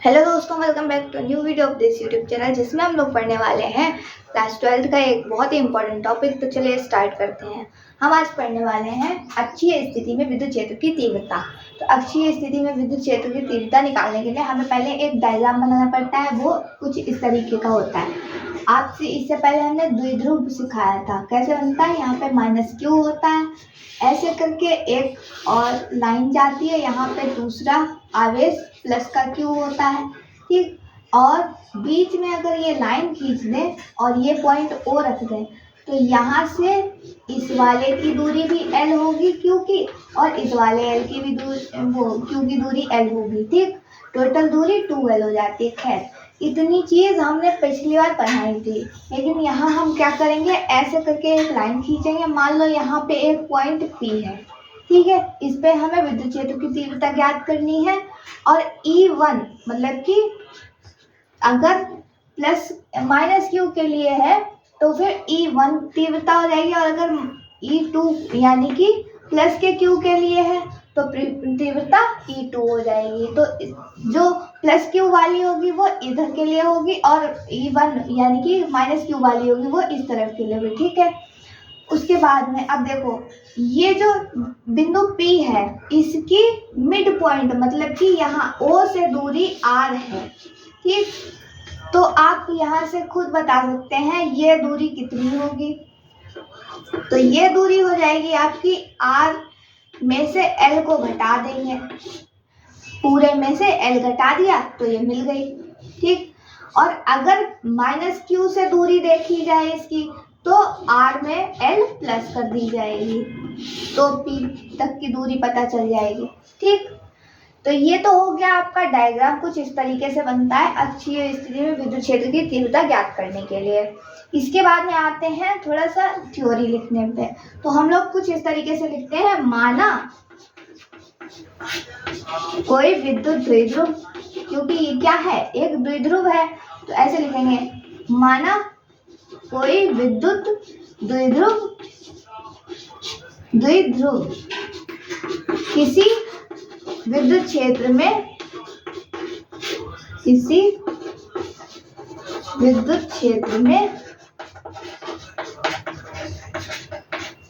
Hello दोस्तों, welcome back to new video of this YouTube channel, जिसमें हम लोग पढ़ने वाले हैं क्लास 12 का एक बहुत ही इंपॉर्टेंट टॉपिक। तो चलिए स्टार्ट करते हैं। हम आज पढ़ने वाले हैं अक्षीय स्थिति में विद्युत क्षेत्र की तीव्रता। तो अक्षीय स्थिति में विद्युत क्षेत्र की तीव्रता निकालने के लिए हमें पहले एक डायग्राम बनाना पड़ता है। वो कुछ इस तरीके का होता है। आपसे इससे पहले हमने द्विध्रुव सिखाया था, कैसे बनता है। यहाँ पे -q होता है, ऐसे करके एक और लाइन जाती है, यहाँ पे दूसरा आवेश प्लस का q होता है, ठीक। और बीच में अगर ये लाइन खींच दें और ये पॉइंट O रख दें, तो यहाँ से इस वाले की दूरी भी L होगी Q की, और इस वाले L की भी दूरी Q की दूरी L होगी, ठीक। टोटल दूरी 2L हो जाती है। खैर, इतनी चीज़ हमने पिछली बार पढ़ाई थी, लेकिन यहाँ हम क्या करेंगे, ऐसे करके एक लाइन खींचेंगे। मान लो यहाँ पे एक पॉइंट P है, ठीक है। इस पे हमें विद्युत क्षेत्र की तीव्रता ज्ञात करनी है। और E1 मतलब कि अगर -q के लिए है तो फिर E1 तीव्रता हो जाएगी, और अगर E2 यानी कि प्लस के q के लिए है तो तीव्रता E2 हो जाएगी। तो जो +q वाली होगी वो इधर के लिए होगी, और E1 यानी कि -q वाली होगी वो इस तरफ के लिए होगी, ठीक है। उसके बाद में अब देखो, ये जो बिंदु P है, इसकी मिड पॉइंट मतलब कि यहाँ O से दूरी R है, ठीक। तो आप यहाँ से खुद बता सकते हैं ये दूरी कितनी होगी। तो ये दूरी हो जाएगी आपकी, R में से L को घटा देंगे, पूरे में से L घटा दिया तो ये मिल गई, ठीक। और अगर -q से दूरी देखी जाए इसकी, तो R में L प्लस कर दी जाएगी, तो P तक की दूरी पता चल जाएगी, ठीक। तो ये तो हो गया आपका डायग्राम। कुछ इस तरीके से बनता है अक्षीय स्थिति में विद्युत क्षेत्र की तीव्रता ज्ञात करने के लिए। इसके बाद में आते हैं थोड़ा सा थ्योरी लिखने पे। तो हम लोग कुछ इस तरीके से लिखते हैं, माना कोई विद्युत द्विध्रुव, क्योंकि ये क्या है, एक द्विध्रुव है, तो ऐसे लिखेंगे, माना कोई विद्युत द्विध्रुव किसी विद्युत क्षेत्र में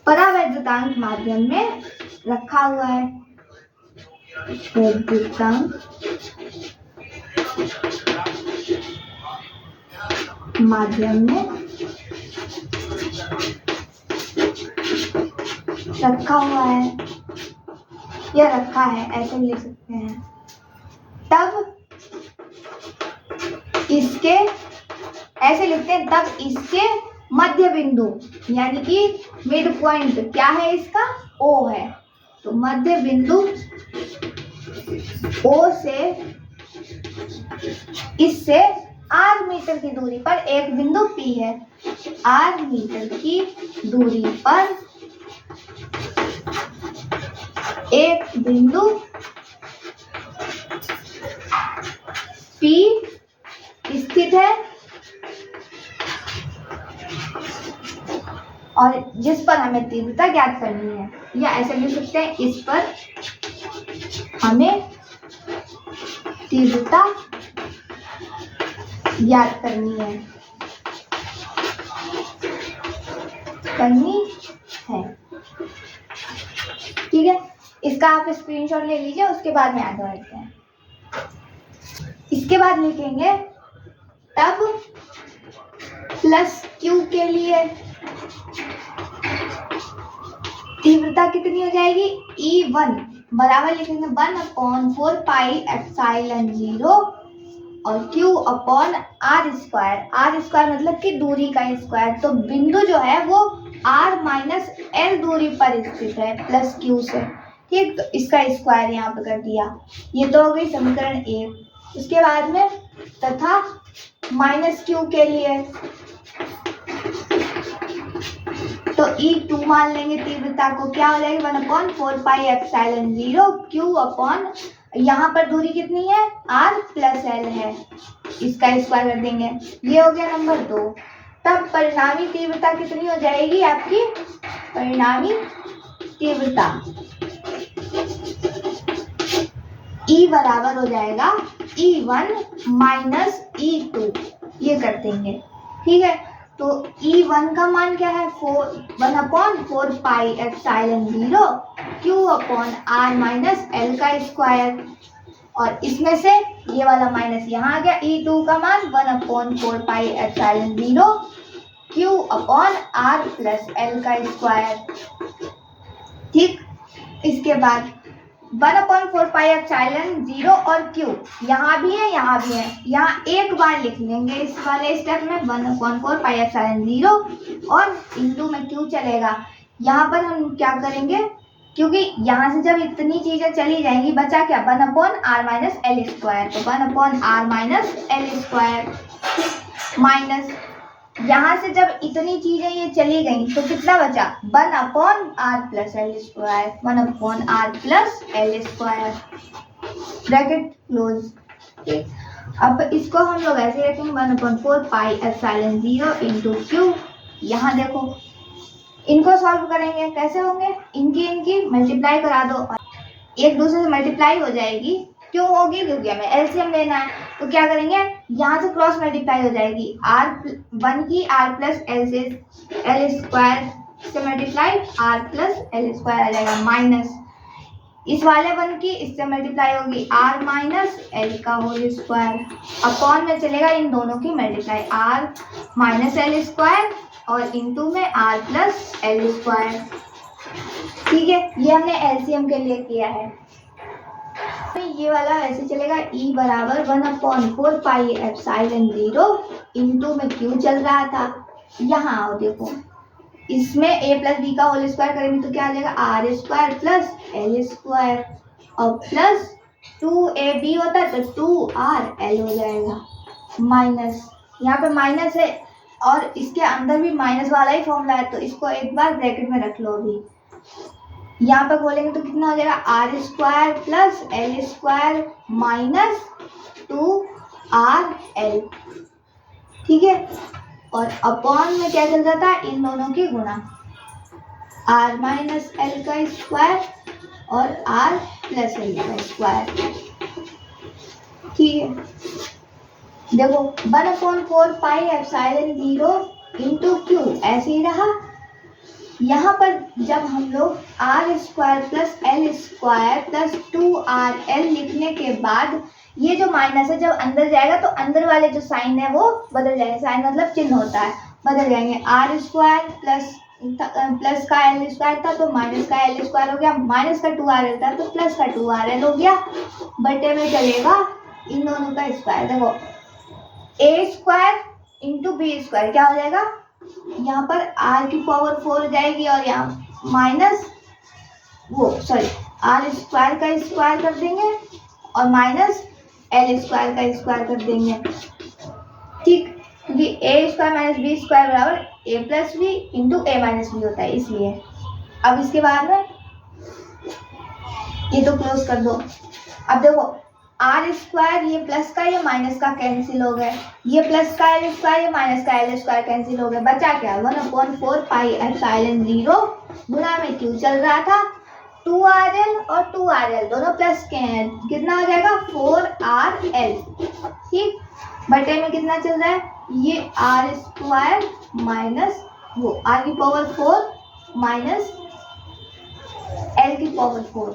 परावैद्युतांक माध्यम में रखा हुआ है। वैद्युतांक माध्यम में रखा हुआ है, या रखा है, ऐसे लिख सकते हैं। तब इसके ऐसे लिखते हैं, तब इसके मध्य बिंदु यानी कि मिड पॉइंट क्या है इसका, O है। तो मध्य बिंदु O से इससे R मीटर की दूरी पर एक बिंदु P है। R मीटर की दूरी पर एक बिंदु P स्थित है, और जिस पर हमें तीव्रता ज्ञात करनी है, या ऐसे लिख सकते हैं, इस पर हमें तीव्रता ज्ञात करनी है, ठीक है। इसका आप स्क्रीनशॉट ले लीजिए, उसके बाद में आगे बढ़ते हैं। इसके बाद लिखेंगे, तब +q के लिए तीव्रता कितनी हो जाएगी, E1 बराबर लिखेंगे 1/4 पाई एप्सिलॉन 0 और Q/r²। r² मतलब कि दूरी का स्क्वायर। तो बिंदु जो है वो R - L दूरी पर स्थित है +q से, ठीक। तो इसका स्क्वायर यहाँ पे कर दिया। ये तो हो गई समीकरण 1। उसके बाद में तथा -q के लिए तो E2 मान लेंगे तीव्रता को, क्या हो जाएगी 1/4 पाई एप्सिलॉन 0 Q/, यहाँ पर दूरी कितनी है, R + L है, इसका स्क्वायर कर देंगे। ये हो गया नंबर 2। तब परिणामी तीव्रता कितनी हो जाएगी आपकी, परिणामी तीव्रता E बराबर हो जाएगा E1 माइनस E2 ये कर देंगे। ठीक है, तो E1 का मान क्या है 1/4 pi epsilon 0 Q upon R minus L का स्क्वायर, और इसमें से ये वाला माइनस यहाँ आ गया। E2 का मान 1/4 pi epsilon 0 Q upon R plus L का स्क्वायर। ठीक, इसके बाद 1/4 पाई एप्सिलॉन 0 और Q यहाँ भी है यहाँ भी है, यहाँ एक बार लिख लेंगे इस वाले स्टेप में 1/4 पाई एप्सिलॉन 0 और इंटू में Q चलेगा। यहाँ पर हम क्या करेंगे, क्योंकि यहाँ से जब इतनी चीजें चली जाएंगी बचा क्या 1/r माइनस एल स्क्वायर, तो 1/r minus L square minus यहाँ से जब इतनी चीजें ये चली गई तो कितना बचा 1/r plus L square, 1/r plus L square, bracket close. ठीक, अब इसको हम लोग ऐसे रखेंगे 1/4 पाई एप्सिलॉन 0 इंटू Q। यहाँ देखो इनको सॉल्व करेंगे, कैसे होंगे, इनकी मल्टीप्लाई करा दो, एक दूसरे से मल्टीप्लाई हो जाएगी। क्यों होगी, क्योंकि हमें एलसीएम लेना है। तो क्या करेंगे, यहाँ से क्रॉस मल्टीप्लाई हो जाएगी, R1 की R प्लस एल से एल स्क्वायर से multiply R plus L square आ जाएगा, माइनस इस वाले 1 की इससे मल्टीप्लाई होगी R माइनस एल का होल स्क्वायर, अपॉन में चलेगा इन दोनों की multiply R minus L square और इंटू में R प्लस एल स्क्वायर। ठीक है, ये हमने एलसीएम के लिए किया है। ये वाला ऐसे चलेगा, E बराबर 1/4 पाई एप्सिलॉन 0 इंटू में Q चल रहा था। यहाँ आओ देखो, इसमें a प्लस बी का होल स्क्वायर करेंगे तो क्या आ जाएगा R square plus L square, और प्लस 2ab होता है तो 2rl हो जाएगा, माइनस यहाँ पे माइनस है और इसके अंदर भी माइनस वाला ही फॉर्मूला है, तो इसको एक बार ब्रैकेट में रख लो। अभी यहाँ पे खोलेंगे तो कितना हो जाएगा R square plus L square minus 2rl। ठीक है, और अपॉन में क्या चल जाता है, इन दोनों की गुणा, r माइनस एल का स्क्वायर और r प्लस एल का स्क्वायर। ठीक है, देखो 1/4 पाई एप्सिलॉन 0 इंटू क्यू ऐसे ही रहा। यहाँ पर जब हम लोग R square plus L square plus 2rl लिखने के बाद ये जो माइनस है जब अंदर जाएगा तो अंदर वाले जो साइन है वो बदल जाएंगे, साइन मतलब चिन्ह होता है, बदल जाएंगे। आर स्क्वायर प्लस का एल स्क्वायर था तो माइनस का एल स्क्वायर हो गया, माइनस का 2rl था तो प्लस का 2rl हो गया, बटे में चलेगा इन दोनों का स्क्वायर। देखो ए स्क्वायर इंटू बी स्क्वायर क्या हो जाएगा, यहाँ पर r की पावर 4 हो जाएगी और यहाँ माइनस आर स्क्वायर का स्क्वायर कर देंगे और माइनस एल स्क्वायर का स्क्वायर कर देंगे। ठीक, क्योंकि ए स्क्वायर माइनस बी स्क्वायर बराबर ए प्लस बी इंटू ए माइनस बी होता है, इसलिए। अब इसके बाद में ये तो क्लोज कर दो। अब देखो आर स्क्वायर ये प्लस का ये माइनस का कैंसिल हो गए, ये प्लस का एल स्क्वायर ये माइनस का एल स्क्वायर कैंसिल हो गए, बचा क्या 1/4 पाई एप्सिलॉन 0 गुणा में क्यू चल रहा था 2rl और 2rl दोनों प्लस के हैं, कितना हो जाएगा 4rl। ठीक, बटे में कितना चल रहा है, ये आर स्क्वायर माइनस वो r की पावर 4 माइनस l की पावर 4।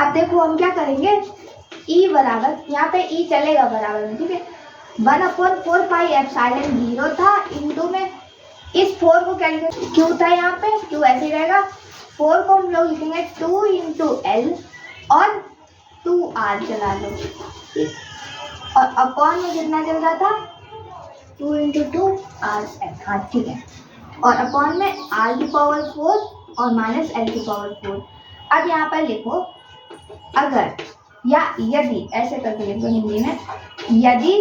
अब देखो हम क्या करेंगे, E बराबर यहाँ पे E चलेगा बराबर में, ठीक है, 1/4 पाई एप्सिलॉन 0 था इंटू में इस 4 को क्या लिखेंगे, Q था यहाँ पे, Q ऐसे ही रहेगा, 4 को हम लोग लिखेंगे 2 इंटू एल और 2r चला लो, ठीक, और अपॉन में कितना चल रहा था 2 इंटू 2r। हाँ ठीक है, और अपॉन में r की पावर 4 और माइनस एल की पावर 4। अब यहाँ पर लिखो अगर या यदि, ऐसे करके लिखो हिंदी में, यदि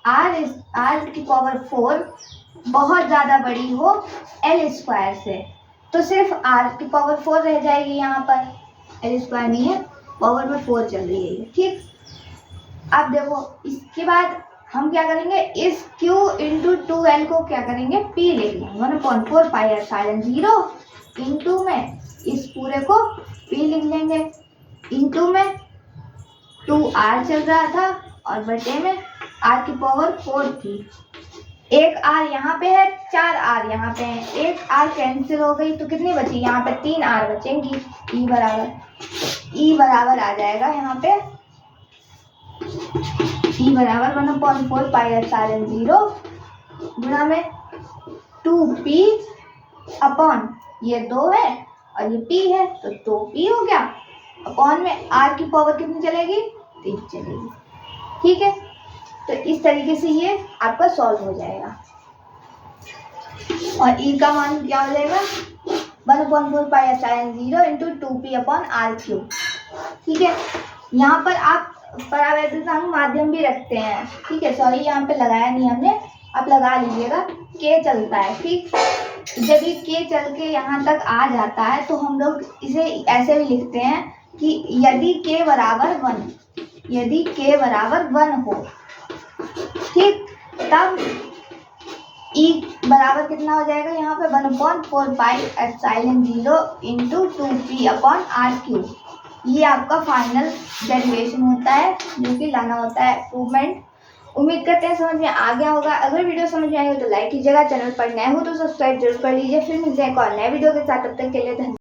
r की पावर 4 बहुत ज़्यादा बड़ी हो एल स्क्वायर से तो सिर्फ r की पावर 4 रह जाएगी, यहाँ पर एल स्क्वायर नहीं है, पावर में 4 चल रही है। ठीक, अब देखो इसके बाद हम क्या करेंगे, इस q इंटू 2l को क्या करेंगे p लिख लेंगे, 1/4 पाई एप्सिलॉन 0 इंटू में इस पूरे को p लिख लेंगे इंटू में 2r चल रहा था और बटे में r की पावर 4 थी। एक r यहाँ पे है, 4r यहाँ पे है, एक r कैंसिल हो गई तो कितनी बची, यहाँ पे 3r बचेंगी। E बराबर आ जाएगा यहाँ पे E बराबर 1/4 पाई एप्सिलॉन 0 गुणा में 2p अपॉन ये 2 है और ये p है तो 2p हो गया, अपॉन में r की पावर कितनी चलेगी, 3 चलेगी। ठीक है, तो इस तरीके से ये आपका सॉल्व हो जाएगा और e का मान क्या हो जाएगा 1/4 pi epsilon 0 into 2p upon r³। ठीक है, यहाँ पर आप परावैद्युतांक माध्यम भी रखते हैं। ठीक है, सॉरी यहाँ पे लगाया नहीं हमने, आप लगा लीजिएगा। k चलता है, ठीक, जब ये k चल के यहाँ तक आ जाता है तो हम लोग इसे ऐसे भी लिखते हैं कि यदि k बराबर 1 हो, ठीक, तब E बराबर कितना हो जाएगा यहाँ पे 1/4 pi epsilon 0 into 2p upon r³। ये आपका फाइनल डेरिवेशन होता है जो कि लाना होता है प्रूवमेंट। उम्मीद करते हैं समझ में आ गया होगा। अगर वीडियो समझ में आई हो तो लाइक कीजिएगा, चैनल पर नए हो तो सब्सक्राइब जरूर कर लीजिए। फिर मिलते हैं एक और नए वीडियो के साथ, तब तक के लिए धन्यवाद।